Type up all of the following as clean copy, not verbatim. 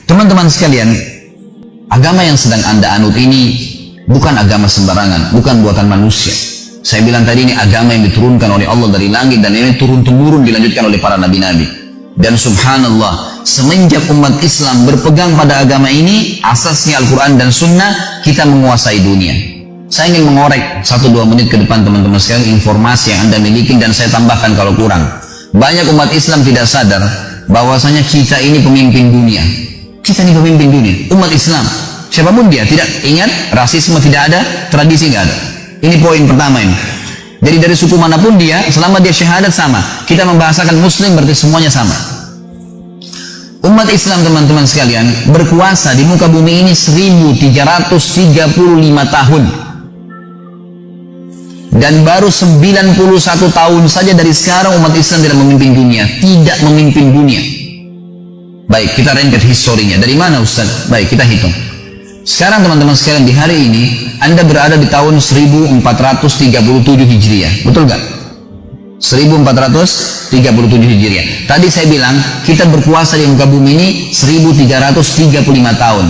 Teman-teman sekalian, agama yang sedang Anda anut ini bukan agama sembarangan, bukan buatan manusia. Saya bilang tadi, ini agama yang diturunkan oleh Allah dari langit, dan ini turun-temurun dilanjutkan oleh para nabi-nabi. Dan subhanallah, semenjak umat Islam berpegang pada agama ini, asasnya Al-Quran dan Sunnah, kita menguasai dunia. Saya ingin mengorek 1-2 menit ke depan teman-teman sekalian informasi yang Anda miliki, dan saya tambahkan kalau kurang. Banyak umat Islam tidak sadar bahwasanya kita ini pemimpin dunia. Kita ini pemimpin dunia, umat Islam. Siapapun dia, tidak ingat, rasisme tidak ada, tradisi nggak ada. Ini poin pertama ini. Jadi dari suku manapun dia, selama dia syahadat sama. Kita membahasakan muslim berarti semuanya sama. Umat Islam teman-teman sekalian berkuasa di muka bumi ini 1335 tahun. Dan baru 91 tahun saja dari sekarang umat Islam tidak memimpin dunia. Tidak memimpin dunia. Baik, kita rengket historinya. Dari mana Ustaz? Baik, kita hitung. Sekarang teman-teman sekalian, di hari ini Anda berada di tahun 1437 Hijriah. Betul gak? 1437 Hijriah. Tadi saya bilang kita berkuasa di muka bumi ini 1335 tahun.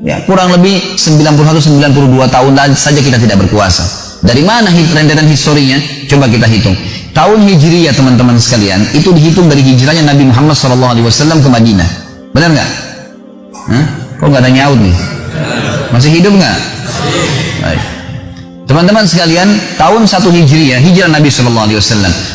Ya, kurang lebih 91-92 tahun saja kita tidak berkuasa. Dari mana rentetan historinya? Coba kita hitung. Tahun Hijriah teman-teman sekalian itu dihitung dari hijrahnya Nabi Muhammad SAW ke Madinah. Benar nggak? Kok nggak ada nyaut nih? Masih hidup nggak? Baik. Teman-teman sekalian, tahun 1 Hijriah, hijrah Nabi SAW.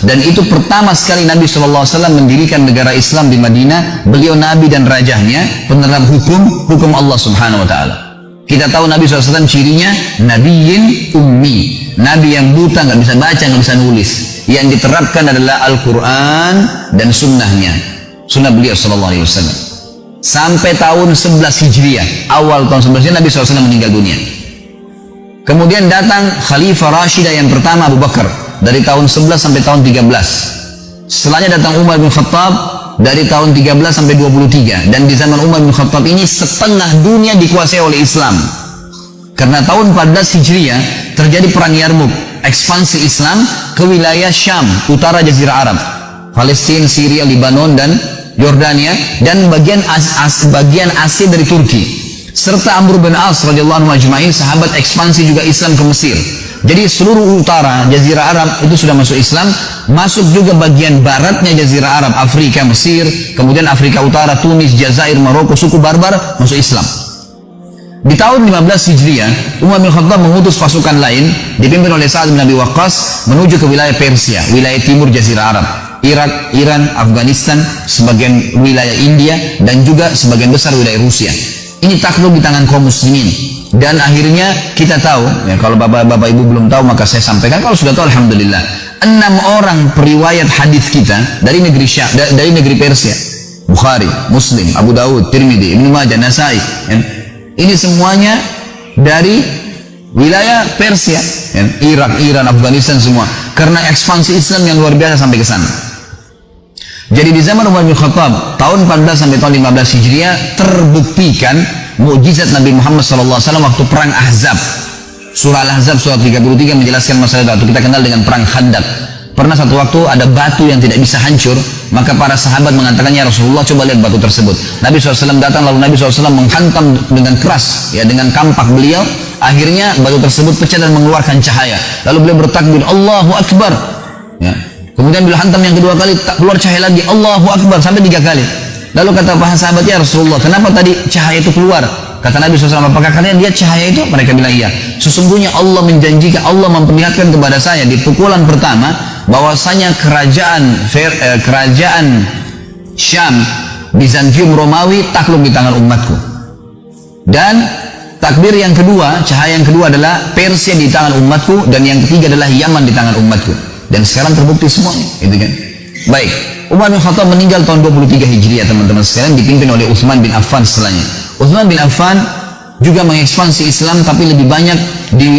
Dan itu pertama sekali Nabi SAW mendirikan negara Islam di Madinah. Beliau Nabi dan rajanya, penerap hukum Allah Subhanahu Wa Taala. Kita tahu Nabi SAW cirinya Nabiyin Ummi, Nabi yang buta, nggak bisa baca, nggak bisa nulis. Yang diterapkan adalah Al-Quran dan sunnahnya, sunnah beliau SAW. Sampai tahun 11 Hijriah, awal tahun 11 Hijriah Nabi SAW meninggal dunia. Kemudian datang Khalifah Rashidah yang pertama Abu Bakar dari tahun 11 sampai tahun 13. Setelahnya datang Umar bin Khattab dari tahun 13 sampai 23. Dan di zaman Umar bin Khattab ini setengah dunia dikuasai oleh Islam. Karena tahun 14 Hijriah terjadi perang Yarmuk, ekspansi Islam ke wilayah Syam, utara Jazirah Arab, Palestina, Syria, Lebanon dan Yordania, dan bagian Asia dari Turki, serta Amr bin As radhiyallahu anhu ajma'in, sahabat ekspansi juga Islam ke Mesir. Jadi seluruh utara Jazirah Arab itu sudah masuk Islam, masuk juga bagian baratnya Jazirah Arab, Afrika, Mesir, kemudian Afrika Utara, Tunis, Jazair, Maroko, suku Barbar masuk Islam. Di tahun 15 Hijriah, Umar bin Khattab mengutus pasukan lain dipimpin oleh Sa'ad bin Abi Waqqas menuju ke wilayah Persia, wilayah timur Jazirah Arab, Irak, Iran, Afghanistan, sebagian wilayah India, dan juga sebagian besar wilayah Rusia. Ini takluk di tangan kaum muslimin. Dan akhirnya kita tahu, ya, kalau bapak ibu belum tahu maka saya sampaikan, kalau sudah tahu alhamdulillah, 6 orang periwayat hadis kita dari negeri Persia, Bukhari, Muslim, Abu Dawud, Tirmidzi, Ibnu Majah, Nasai, ya. Ini semuanya dari wilayah Persia, ya. Irak, Iran, Afghanistan semua, karena ekspansi Islam yang luar biasa sampai ke sana. Jadi di zaman Umar bin Khattab tahun 14 sampai tahun 15 Hijriah terbuktikan mukjizat Nabi Muhammad SAW waktu perang Ahzab. Surah Al-Ahzab surah 33 menjelaskan masalah itu. Kita kenal dengan perang Khandaq. Pernah satu waktu ada batu yang tidak bisa hancur, maka para sahabat mengatakan, ya Rasulullah, coba lihat batu tersebut. Nabi SAW datang, lalu Nabi SAW menghantam dengan keras, ya, dengan kampak beliau. Akhirnya batu tersebut pecah dan mengeluarkan cahaya. Lalu beliau bertakbir, Allahu Akbar. Ya. Kemudian bila hantam yang kedua kali, keluar cahaya lagi, Allahu Akbar, sampai 3 kali. Lalu kata para sahabat, ya Rasulullah, kenapa tadi cahaya itu keluar? Kata Nabi SAW, apakah kalian lihat cahaya itu? Mereka bilang, iya. Sesungguhnya Allah menjanjikan, Allah memperlihatkan kepada saya di pukulan pertama, bahwasanya kerajaan Syam, Bizantium Romawi takluk di tangan umatku. Dan takbir yang kedua, cahaya yang kedua adalah Persia di tangan umatku, dan yang ketiga adalah Yaman di tangan umatku. Dan sekarang terbukti semuanya, gitu kan? Baik, Umar bin Khattab meninggal tahun 23 Hijriah teman-teman sekalian, dipimpin oleh Utsman bin Affan setelahnya. Utsman bin Affan juga mengekspansi Islam, tapi lebih banyak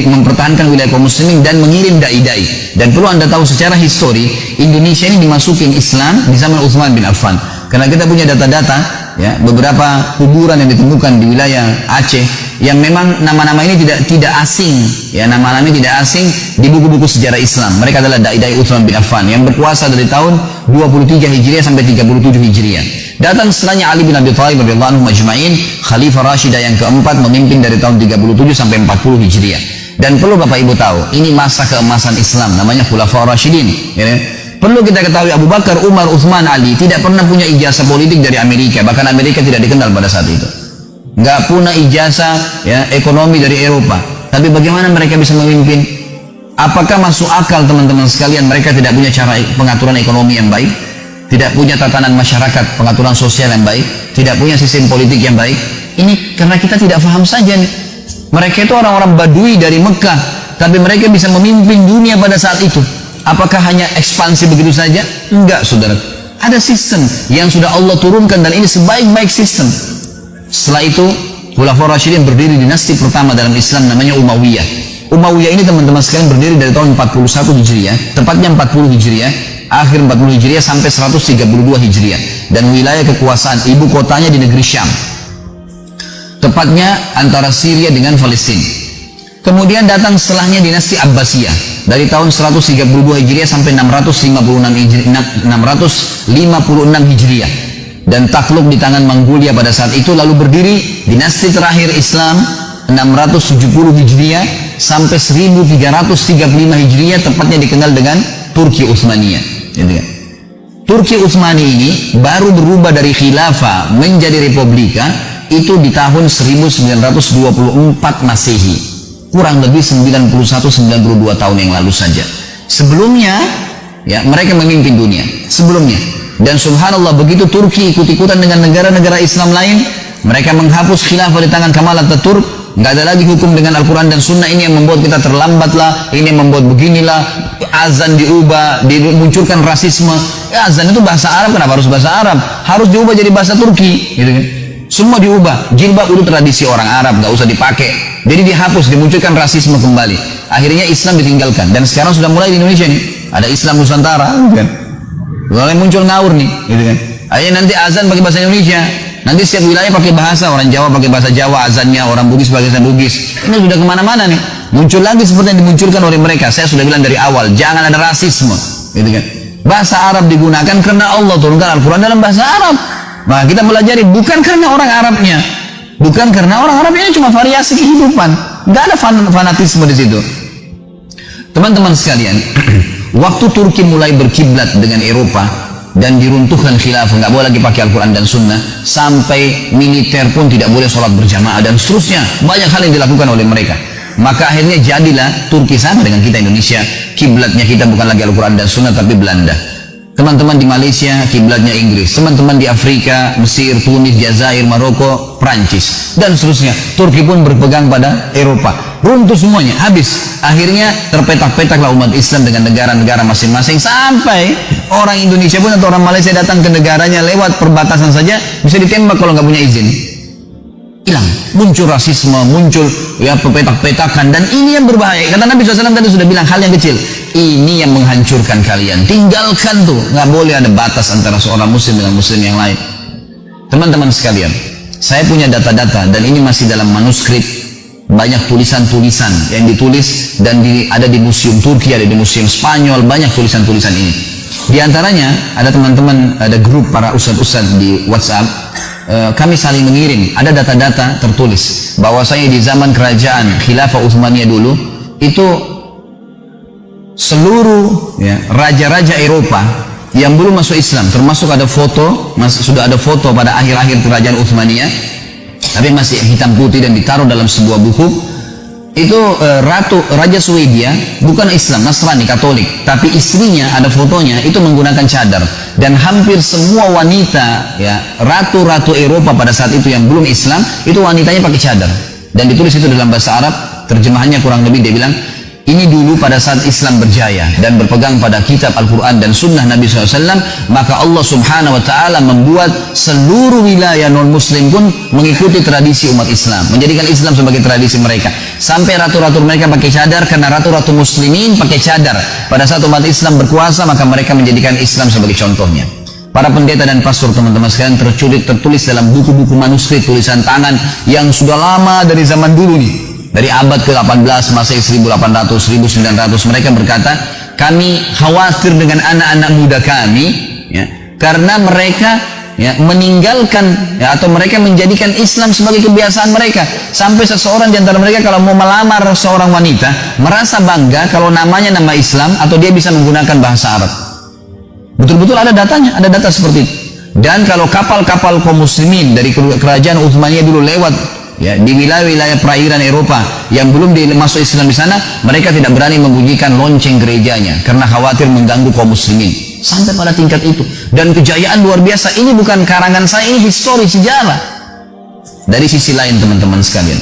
mempertahankan wilayah kaum muslimin dan mengirim dai-dai. Dan perlu anda tahu secara histori, Indonesia ini dimasukin Islam di zaman Utsman bin Affan. Karena kita punya data-data, ya, beberapa kuburan yang ditemukan di wilayah Aceh yang memang nama-nama ini tidak asing, ya, nama-nama ini tidak asing di buku-buku sejarah Islam. Mereka adalah dai-dai Utsman bin Affan yang berkuasa dari tahun 23 Hijriah sampai 37 Hijriah. Datang setelahnya Ali bin Abi Thalib radhiyallahu anhu majma'in, Khalifah Rashidah yang keempat, memimpin dari tahun 37 sampai 40 Hijriah. Dan perlu Bapak Ibu tahu, ini masa keemasan Islam, namanya Khulafaur Rasyidin. Ya. Perlu kita ketahui, Abu Bakar, Umar, Uthman, Ali tidak pernah punya ijazah politik dari Amerika. Bahkan Amerika tidak dikenal pada saat itu. Nggak punya ijazah ya, ekonomi dari Eropa. Tapi bagaimana mereka bisa memimpin? Apakah masuk akal teman-teman sekalian mereka tidak punya cara pengaturan ekonomi yang baik? Tidak punya tatanan masyarakat, pengaturan sosial yang baik? Tidak punya sistem politik yang baik? Ini karena kita tidak paham saja nih. Mereka itu orang-orang Badui dari Mekah, tapi mereka bisa memimpin dunia pada saat itu. Apakah hanya ekspansi begitu saja? Enggak, saudara. Ada sistem yang sudah Allah turunkan dan ini sebaik-baik sistem. Setelah itu, Khulafaur Rasyidin berdiri dinasti pertama dalam Islam namanya Umayyah. Umayyah ini teman-teman sekalian berdiri dari tahun 41 Hijriah, tepatnya 40 Hijriah, akhir 40 Hijriah sampai 132 Hijriah. Dan wilayah kekuasaan ibu kotanya di negeri Syam. Tepatnya antara Syria dengan Palestina. Kemudian datang setelahnya dinasti Abbasiyah dari tahun 132 Hijriah sampai 656 Hijriah dan takluk di tangan Mongolia pada saat itu. Lalu berdiri dinasti terakhir Islam 670 Hijriah sampai 1335 Hijriah, tepatnya dikenal dengan Turki Utsmaniyah. Turki Utsmani ini baru berubah dari khilafah menjadi republika itu di tahun 1924 Masehi, kurang lebih 91-92 tahun yang lalu saja. Sebelumnya ya mereka memimpin dunia sebelumnya, dan subhanallah begitu Turki ikut-ikutan dengan negara-negara Islam lain, mereka menghapus khilafah di tangan Kemal Atatürk. Nggak ada lagi hukum dengan Al-Quran dan Sunnah. Ini yang membuat kita terlambat lah, ini yang membuat beginilah, azan diubah, dimunculkan rasisme. Ya, azan itu bahasa Arab, kenapa harus bahasa Arab? Harus diubah jadi bahasa Turki, gitu kan? Semua diubah. Jilbab itu tradisi orang Arab, nggak usah dipakai. Jadi dihapus, dimunculkan rasisme kembali. Akhirnya Islam ditinggalkan. Dan sekarang sudah mulai di Indonesia nih, ada Islam Nusantara, kan? Mulai muncul ngawur nih, gitu kan? Akhirnya nanti azan pakai bahasa Indonesia. Nanti setiap wilayah pakai bahasa, orang Jawa pakai bahasa Jawa azannya, orang Bugis pakai bahasa Bugis. Ini sudah kemana-mana nih. Muncul lagi seperti yang dimunculkan oleh mereka. Saya sudah bilang dari awal, jangan ada rasisme, gitu kan? Bahasa Arab digunakan karena Allah turunkan Al-Quran dalam bahasa Arab. Nah, kita pelajari bukan karena orang Arabnya, bukan karena orang Arabnya, cuma variasi kehidupan, nggak ada fanatisme di situ. Teman-teman sekalian, waktu Turki mulai berkiblat dengan Eropa dan diruntuhkan khilafah, nggak boleh lagi pakai Al-Quran dan Sunnah, sampai militer pun tidak boleh sholat berjamaah dan seterusnya, banyak hal yang dilakukan oleh mereka. Maka akhirnya jadilah Turki sama dengan kita Indonesia, kiblatnya kita bukan lagi Al-Quran dan Sunnah tapi Belanda. Teman-teman di Malaysia kiblatnya Inggris, teman-teman di Afrika, Mesir, Tunis, Jazair, Maroko, Prancis dan seterusnya. Turki pun berpegang pada Eropa. Runtuh semuanya, habis. Akhirnya terpetak-petaklah umat Islam dengan negara-negara masing-masing, sampai orang Indonesia pun atau orang Malaysia datang ke negaranya lewat perbatasan saja bisa ditembak kalau nggak punya izin. Hilang, muncul rasisme, muncul ya pepetak-petakan, dan ini yang berbahaya. Kata Nabi SAW tadi sudah bilang hal yang kecil, ini yang menghancurkan kalian. Tinggalkan tuh, nggak boleh ada batas antara seorang muslim dengan muslim yang lain. Teman-teman sekalian, saya punya data-data dan ini masih dalam manuskrip, banyak tulisan-tulisan yang ditulis dan ada di museum Turki, ada di museum Spanyol, banyak tulisan-tulisan ini. Di antaranya ada teman-teman, ada grup para ustadz-ustadz di WhatsApp. Kami saling mengirim, ada data-data tertulis bahwasanya di zaman kerajaan Khilafah Utsmaniyah dulu itu seluruh ya, raja-raja Eropa yang belum masuk Islam, termasuk ada foto, sudah ada foto pada akhir-akhir kerajaan Utsmaniyah, tapi masih hitam putih dan ditaruh dalam sebuah buku. Itu Raja Swedia bukan Islam, Nasrani, Katolik, tapi istrinya ada fotonya itu menggunakan cadar, dan hampir semua wanita ya ratu-ratu Eropa pada saat itu yang belum Islam itu wanitanya pakai cadar, dan ditulis itu dalam bahasa Arab. Terjemahannya kurang lebih dia bilang ini dulu pada saat Islam berjaya dan berpegang pada kitab Al-Quran dan Sunnah Nabi SAW, maka Allah Subhanahu Wa Taala membuat seluruh wilayah non-Muslim pun mengikuti tradisi umat Islam, menjadikan Islam sebagai tradisi mereka. Sampai ratu-ratu mereka pakai cadar karena ratu-ratu Muslimin pakai cadar. Pada saat umat Islam berkuasa, maka mereka menjadikan Islam sebagai contohnya. Para pendeta dan pastor teman-teman sekalian tertulis dalam buku-buku manuskrip tulisan tangan yang sudah lama dari zaman dulu nih. Dari abad ke-18, Masehi 1800, 1900, mereka berkata, kami khawatir dengan anak-anak muda kami, ya, karena mereka ya, meninggalkan ya, atau mereka menjadikan Islam sebagai kebiasaan mereka, sampai seseorang di antara mereka kalau mau melamar seorang wanita merasa bangga kalau namanya nama Islam atau dia bisa menggunakan bahasa Arab. Betul-betul ada datanya, ada data seperti itu. Dan kalau kapal-kapal kaum muslimin dari kerajaan Utsmaniyah dulu lewat ya di wilayah-wilayah perairan Eropa yang belum masuk Islam di sana, mereka tidak berani membunyikan lonceng gerejanya karena khawatir mengganggu kaum muslimin. Sampai pada tingkat itu. Dan kejayaan luar biasa. Ini bukan karangan saya, ini histori, sejarah. Dari sisi lain teman-teman sekalian,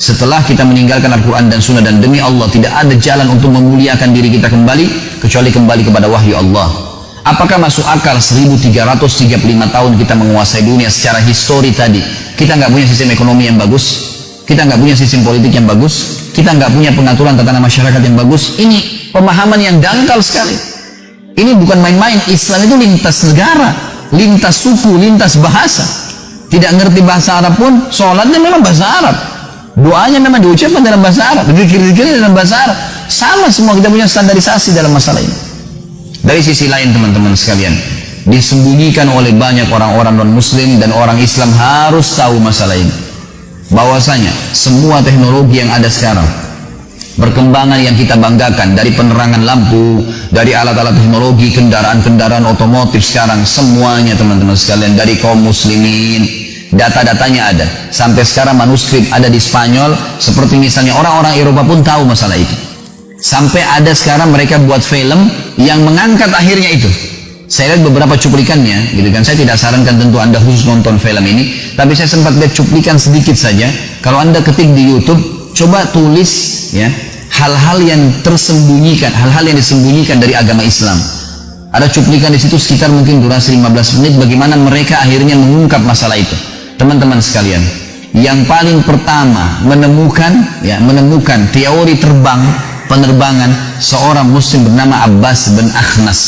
setelah kita meninggalkan Al-Quran dan Sunnah, dan demi Allah tidak ada jalan untuk memuliakan diri kita kembali kecuali kembali kepada wahyu Allah. Apakah masuk akal 1335 tahun kita menguasai dunia secara histori tadi, kita nggak punya sistem ekonomi yang bagus, kita nggak punya sistem politik yang bagus, kita nggak punya pengaturan tatanan masyarakat yang bagus? Ini pemahaman yang dangkal sekali. Ini bukan main-main. Islam itu lintas negara, lintas suku, lintas bahasa. Tidak ngerti bahasa Arab pun sholatnya memang bahasa Arab, doanya memang diucapkan dalam bahasa Arab, zikir-zikirnya dalam bahasa Arab. Sama semua, kita punya standarisasi dalam masalah ini. Dari sisi lain teman-teman sekalian, disembunyikan oleh banyak orang-orang non-muslim, dan orang Islam harus tahu masalah ini, bahwasanya semua teknologi yang ada sekarang, perkembangan yang kita banggakan dari penerangan lampu, dari alat-alat teknologi, kendaraan-kendaraan otomotif sekarang, semuanya teman-teman sekalian dari kaum muslimin. Data-datanya ada. Sampai sekarang manuskrip ada di Spanyol, seperti misalnya orang-orang Eropa pun tahu masalah itu. Sampai ada sekarang mereka buat film yang mengangkat akhirnya itu. Saya lihat beberapa cuplikannya, gitu kan. Saya tidak sarankan tentu Anda khusus nonton film ini, tapi saya sempat lihat cuplikan sedikit saja. Kalau Anda ketik di YouTube, coba tulis ya, hal-hal yang tersembunyikan, hal-hal yang disembunyikan dari agama Islam. Ada cuplikan di situ sekitar mungkin durasi 15 menit bagaimana mereka akhirnya mengungkap masalah itu. Teman-teman sekalian, yang paling pertama menemukan teori penerbangan seorang muslim bernama Abbas bin Akhnas.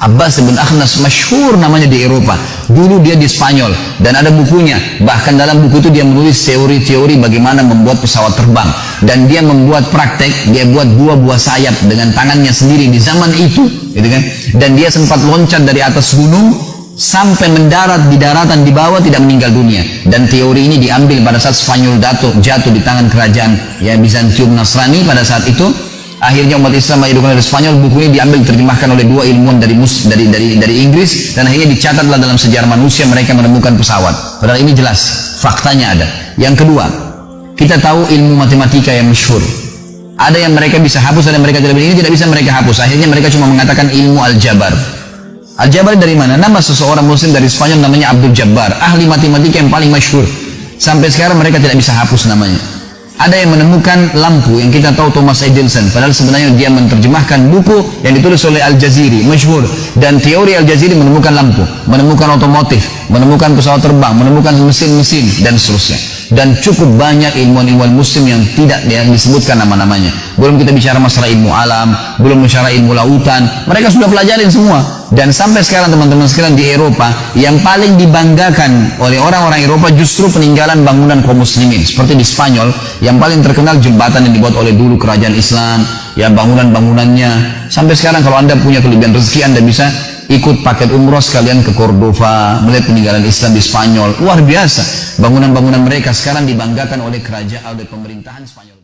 Abbas bin Akhnas masyhur namanya di Eropa. Dulu dia di Spanyol dan ada bukunya. Bahkan dalam buku itu dia menulis teori-teori bagaimana membuat pesawat terbang, dan dia membuat praktek, dia buat buah sayap dengan tangannya sendiri di zaman itu, gitu kan? Dan dia sempat loncat dari atas gunung sampai mendarat di daratan di bawah, tidak meninggal dunia. Dan teori ini diambil pada saat Spanyol jatuh di tangan kerajaan ya Bizantium Nasrani pada saat itu. Akhirnya umat Islam dihidupkan dari Spanyol. Buku ini diambil diterjemahkan oleh dua ilmuwan dari Inggris, dan akhirnya dicatatlah dalam sejarah manusia mereka menemukan pesawat. Padahal ini jelas faktanya ada. Yang kedua, kita tahu ilmu matematika yang masyhur. Ada yang mereka bisa hapus, ada yang mereka tidak bisa mereka hapus. Akhirnya mereka cuma mengatakan ilmu Al-Jabar. Al-Jabar dari mana? Nama seseorang muslim dari Spanyol namanya Abdul Jabbar, ahli matematika yang paling masyhur. Sampai sekarang mereka tidak bisa hapus namanya. Ada yang menemukan lampu yang kita tahu Thomas Edison, padahal sebenarnya dia menerjemahkan buku yang ditulis oleh Al-Jaziri, masyhur. Dan teori Al-Jaziri menemukan lampu, menemukan otomotif, menemukan pesawat terbang, menemukan mesin-mesin, dan seterusnya. Dan cukup banyak ilmuwan-ilmuwan muslim yang tidak disebutkan nama-namanya. Belum kita bicara masalah ilmu alam, belum bicara ilmu lautan, mereka sudah pelajarin semua. Dan sampai sekarang teman-teman sekalian di Eropa, yang paling dibanggakan oleh orang-orang Eropa justru peninggalan bangunan kaum muslimin. Seperti di Spanyol, yang paling terkenal jembatan yang dibuat oleh dulu kerajaan Islam, ya bangunan-bangunannya. Sampai sekarang kalau Anda punya kelebihan rezeki, Anda bisa ikut paket umroh sekalian ke Cordova, melihat peninggalan Islam di Spanyol. Luar biasa. Bangunan-bangunan mereka sekarang dibanggakan oleh kerajaan, oleh pemerintahan Spanyol.